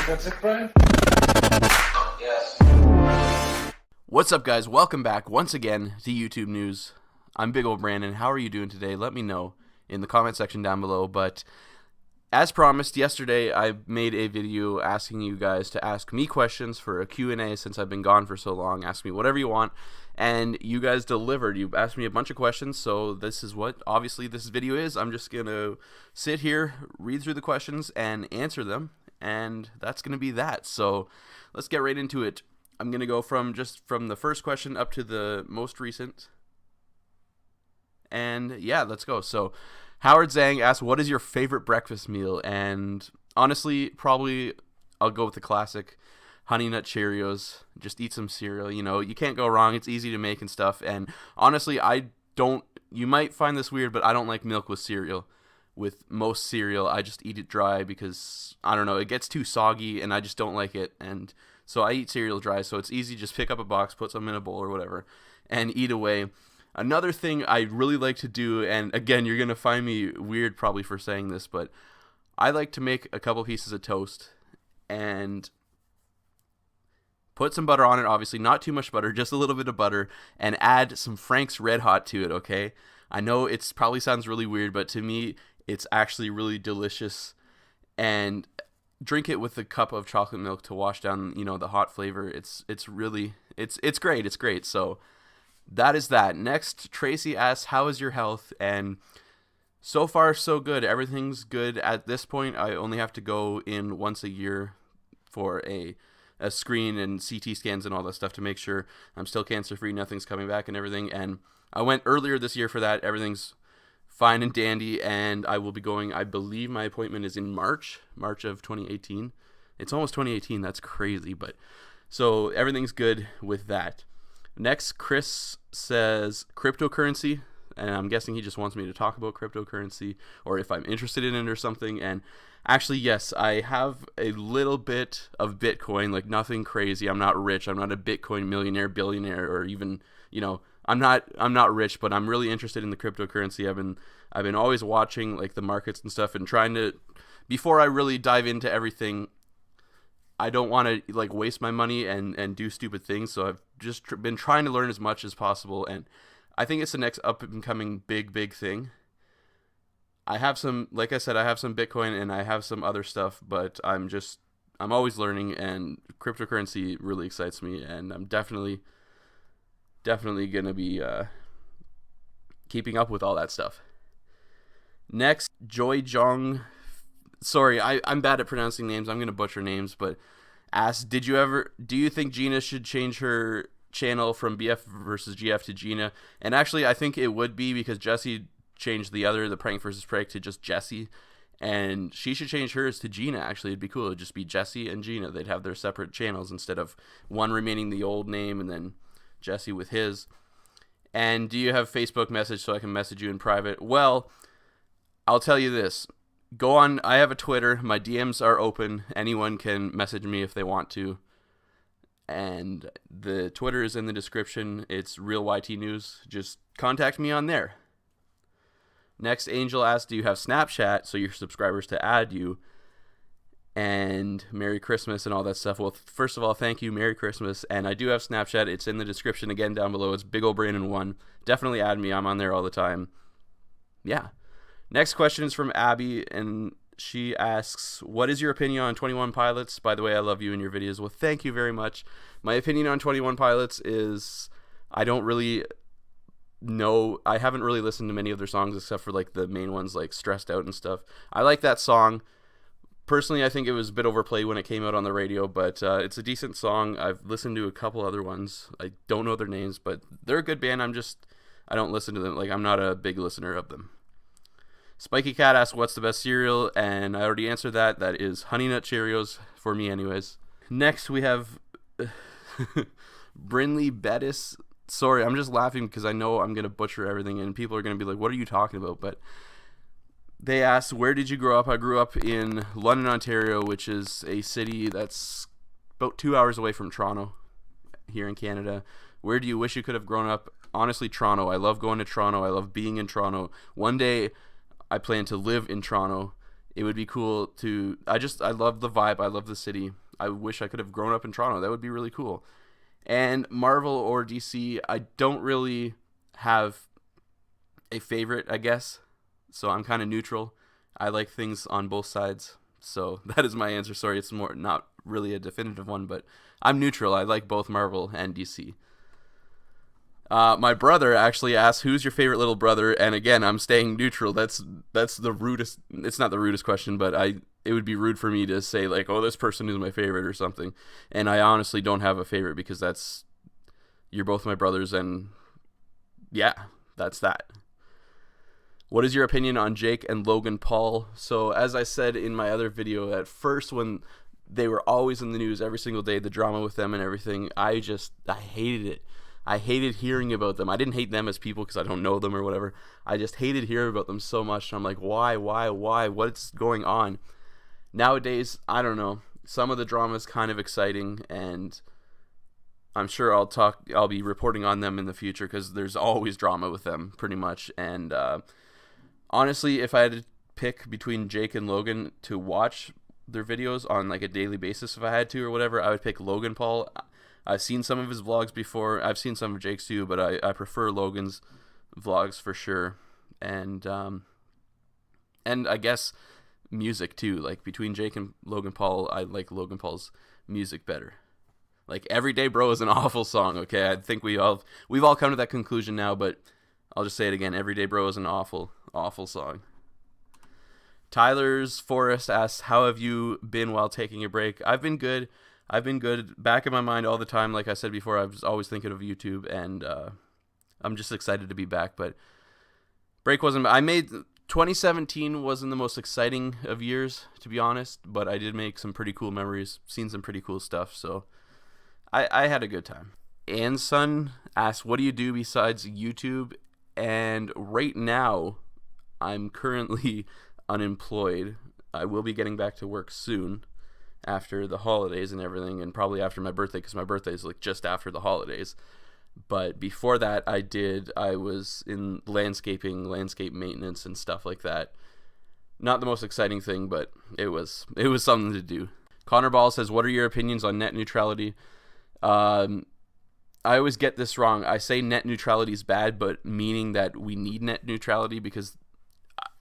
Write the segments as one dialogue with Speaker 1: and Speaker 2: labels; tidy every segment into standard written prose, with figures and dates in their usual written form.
Speaker 1: That's it, Brian?
Speaker 2: Yes.
Speaker 3: What's up, guys? Welcome back once again to YouTube News. I'm Big Ol' Brandon. How are you doing today? Let me know in the comment section down below. But as promised, yesterday I made a video asking you guys to ask me questions for a Q&A since I've been gone for so long. Ask me whatever you want, and you guys delivered. You asked me a bunch of questions, so this is what obviously this video is. I'm just going to sit here, read through the questions, and answer them, and that's going to be that. So let's get right into it. I'm going to go from the first question up to the most recent. And yeah, let's go. So Howard Zhang asked, what is your favorite breakfast meal? And honestly, probably I'll go with the classic Honey Nut Cheerios. Just eat some cereal. You know, you can't go wrong. It's easy to make and stuff. And honestly, you might find this weird, but I don't like milk with cereal. With most cereal, I just eat it dry because, I don't know, it gets too soggy and I just don't like it. And so I eat cereal dry, so it's easy. Just pick up a box, put some in a bowl or whatever, and eat away. Another thing I really like to do, and again, you're going to find me weird probably for saying this, but I like to make a couple pieces of toast and put some butter on it, obviously, not too much butter, just a little bit of butter, and add some Frank's Red Hot to it, okay? I know it probably sounds really weird, but to me, it's actually really delicious, and drink it with a cup of chocolate milk to wash down, you know, the hot flavor. It's great. It's great. So that is that. Next, Tracy asks, how is your health? And so far, so good. Everything's good. At this point, I only have to go in once a year for a screen and CT scans and all that stuff to make sure I'm still cancer-free, nothing's coming back and everything. And I went earlier this year for that. Everything's fine and dandy, and I will be going, I believe my appointment is in March of 2018. It's almost 2018. That's crazy. But so everything's good with that. Next, Chris says cryptocurrency, and I'm guessing he just wants me to talk about cryptocurrency or if I'm interested in it or something. And actually, yes, I have a little bit of Bitcoin, like nothing crazy. I'm not rich. I'm not a Bitcoin millionaire, billionaire, or even, you know, I'm not rich, but I'm really interested in the cryptocurrency. I've been always watching like the markets and stuff and trying to, before I really dive into everything, I don't want to like waste my money and do stupid things. So I've just been trying to learn as much as possible, and I think it's the next up and coming big thing. I have some, like I said, I have some Bitcoin and I have some other stuff, but I'm always learning, and cryptocurrency really excites me, and I'm definitely gonna be keeping up with all that stuff. Next, Joy Jong, sorry, I'm bad at pronouncing names, I'm gonna butcher names, but asked, do you think Gina should change her channel from BF versus GF to Gina? And actually, I think it would be, because Jesse changed the Prank versus Prank to just Jesse, and she should change hers to Gina. Actually, it'd be cool. It'd just be Jesse and Gina. They'd have their separate channels instead of one remaining the old name and then Jesse with his. And do you have Facebook message so I can message you in private? Well, I'll tell you this. Go on. I have a Twitter. My DMs are open. Anyone can message me if they want to. And the Twitter is in the description. It's Real YT News. Just contact me on there. Next, Angel asks, do you have Snapchat so your subscribers to add you? And Merry Christmas and all that stuff. Well, first of all, thank you. Merry Christmas. And I do have Snapchat. It's in the description again down below. It's Big Ol' Brandon 1. Definitely add me. I'm on there all the time. Yeah. Next question is from Abby, and she asks, what is your opinion on 21 Pilots? By the way, I love you in your videos. Well, thank you very much. My opinion on 21 Pilots is I don't really know. I haven't really listened to many of their songs except for like the main ones like Stressed Out and stuff. I like that song. Personally, I think it was a bit overplayed when it came out on the radio, but it's a decent song. I've listened to a couple other ones. I don't know their names, but they're a good band. I don't listen to them. Like, I'm not a big listener of them. Spiky Cat asked, what's the best cereal? And I already answered that. That is Honey Nut Cheerios, for me anyways. Next, we have Brinley Bettis. Sorry, I'm just laughing because I know I'm going to butcher everything, and people are going to be like, what are you talking about? But they asked, where did you grow up? I grew up in London, Ontario, which is a city that's about 2 hours away from Toronto here in Canada. Where do you wish you could have grown up? Honestly, Toronto. I love going to Toronto. I love being in Toronto. One day, I plan to live in Toronto it would be cool to. I love the vibe. I love the city. I wish I could have grown up in Toronto. That would be really cool. And Marvel or DC, I don't really have a favorite, I guess. So I'm kind of neutral. I like things on both sides. So that is my answer. Sorry, it's more not really a definitive one, but I'm neutral. I like both Marvel and DC. My brother actually asked, "Who's your favorite little brother?" And again, I'm staying neutral. That's the rudest. It's not the rudest question, but it would be rude for me to say like, "Oh, this person is my favorite" or something. And I honestly don't have a favorite because you're both my brothers, and yeah, that's that. What is your opinion on Jake and Logan Paul? So as I said in my other video, at first when they were always in the news every single day, the drama with them and everything, I hated it. I hated hearing about them. I didn't hate them as people because I don't know them or whatever. I just hated hearing about them so much. I'm like, why? What's going on? Nowadays, I don't know. Some of the drama is kind of exciting, and I'm sure I'll be reporting on them in the future because there's always drama with them, pretty much. And honestly, if I had to pick between Jake and Logan to watch their videos on like a daily basis, if I had to or whatever, I would pick Logan Paul. I've seen some of his vlogs before. I've seen some of Jake's too, but I prefer Logan's vlogs for sure. And I guess music too. Like between Jake and Logan Paul, I like Logan Paul's music better. Like Everyday Bro is an awful song, okay? I think we've all come to that conclusion now, but I'll just say it again. Everyday Bro is an awful song. Tyler's Forest asks, "How have you been while taking a break?" I've been good. Back in my mind all the time. Like I said before, I was always thinking of YouTube, and I'm just excited to be back. But break wasn't. 2017 wasn't the most exciting of years, to be honest. But I did make some pretty cool memories, seen some pretty cool stuff. So I had a good time. Anson asks, "What do you do besides YouTube?" And right now, I'm currently unemployed. I will be getting back to work soon, after the holidays and everything, and probably after my birthday, because my birthday is like just after the holidays. But before that, I was in landscape maintenance and stuff like that. Not the most exciting thing, but it was something to do. Connor Ball says, "What are your opinions on net neutrality?" I always get this wrong. I say net neutrality is bad, but meaning that we need net neutrality, because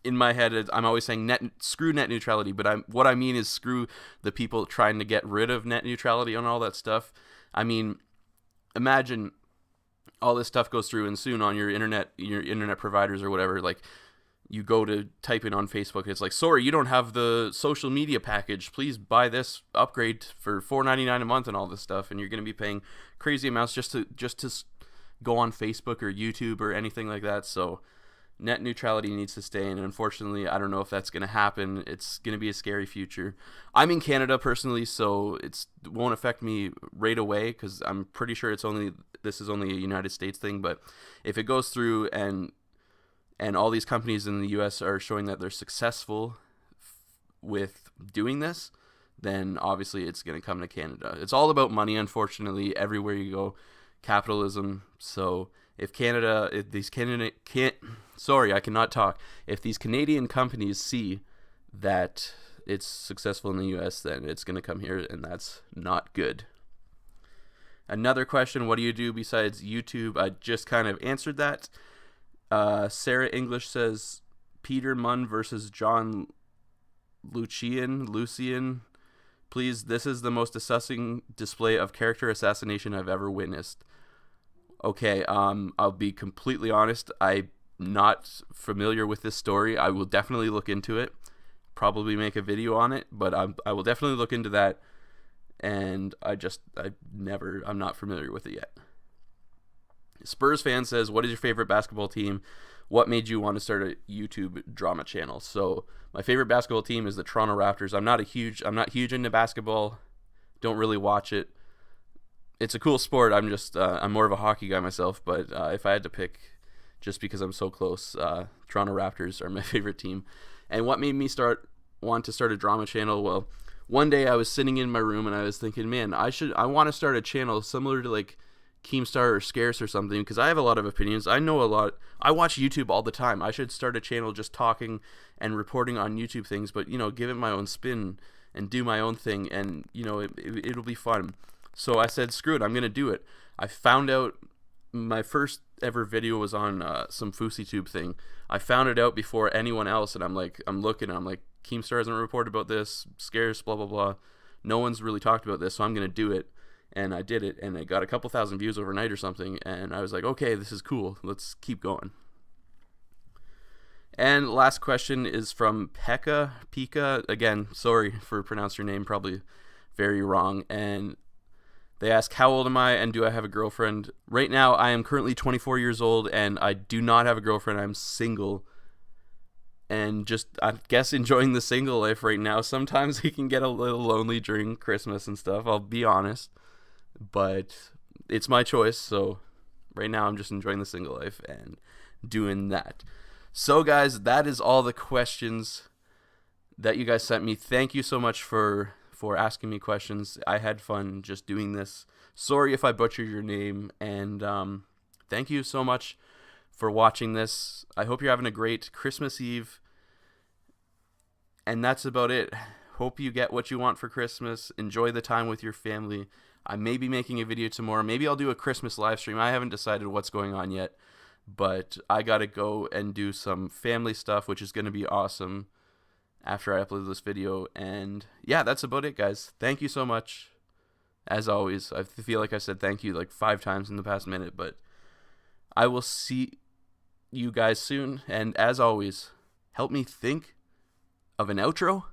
Speaker 3: in my head, I'm always saying screw net neutrality, but what I mean is screw the people trying to get rid of net neutrality and all that stuff. I mean, imagine all this stuff goes through, and soon on your internet providers or whatever, like you go to type in on Facebook, it's like, "Sorry, you don't have the social media package. Please buy this upgrade for $4.99 a month," and all this stuff, and you're going to be paying crazy amounts just to go on Facebook or YouTube or anything like that. So net neutrality needs to stay, and unfortunately, I don't know if that's going to happen. It's going to be a scary future. I'm in Canada personally, so it won't affect me right away, because I'm pretty sure this is only a United States thing. But if it goes through and all these companies in the US are showing that they're successful with doing this, then obviously it's going to come to Canada. It's all about money, unfortunately, everywhere you go. Capitalism. So if these Canadian companies see that it's successful in the US, then it's going to come here, and that's not good. Another question, what do you do besides YouTube? I just kind of answered that. Sarah English says, Peter Munn versus John Lucian. Please, this is the most disgusting display of character assassination I've ever witnessed. Okay, I'll be completely honest. I'm not familiar with this story. I will definitely look into it. Probably make a video on it, but I will definitely look into that. And I'm not familiar with it yet. Spurs fan says, what is your favorite basketball team? What made you want to start a YouTube drama channel? So my favorite basketball team is the Toronto Raptors. I'm not huge into basketball. Don't really watch it. It's a cool sport. I'm more of a hockey guy myself, but if I had to pick, just because I'm so close, Toronto Raptors are my favorite team. And what made me want to start a drama channel? Well, one day I was sitting in my room and I was thinking, man, I want to start a channel similar to like Keemstar or Scarce or something, because I have a lot of opinions. I know a lot. I watch YouTube all the time. I should start a channel just talking and reporting on YouTube things, but, you know, give it my own spin and do my own thing, and, you know, it'll be fun. So I said, screw it, I'm going to do it. I found out my first ever video was on some FouseyTube thing. I found it out before anyone else, and I'm looking, and I'm like, Keemstar hasn't reported about this, Scarce, blah, blah, blah. No one's really talked about this, so I'm going to do it. And I did it, and I got a couple thousand views overnight or something, and I was like, okay, this is cool. Let's keep going. And last question is from Pika. Again, sorry for pronouncing your name, probably very wrong. And they ask, how old am I, and do I have a girlfriend? Right now, I am currently 24 years old, and I do not have a girlfriend. I'm single. And just, I guess, enjoying the single life right now. Sometimes it can get a little lonely during Christmas and stuff, I'll be honest. But it's my choice, so right now I'm just enjoying the single life and doing that. So guys, that is all the questions that you guys sent me. Thank you so much for asking me questions. I had fun just doing this. Sorry if I butchered your name, and thank you so much for watching this. I hope you're having a great Christmas Eve, and that's about it. Hope you get what you want for Christmas. Enjoy the time with your family. I may be making a video tomorrow. Maybe I'll do a Christmas live stream. I haven't decided what's going on yet, but I gotta go and do some family stuff, which is gonna be awesome after I upload this video. And yeah, that's about it, guys. Thank you so much. As always, I feel like I said thank you like 5 times in the past minute, but I will see you guys soon. And as always, help me think of an outro.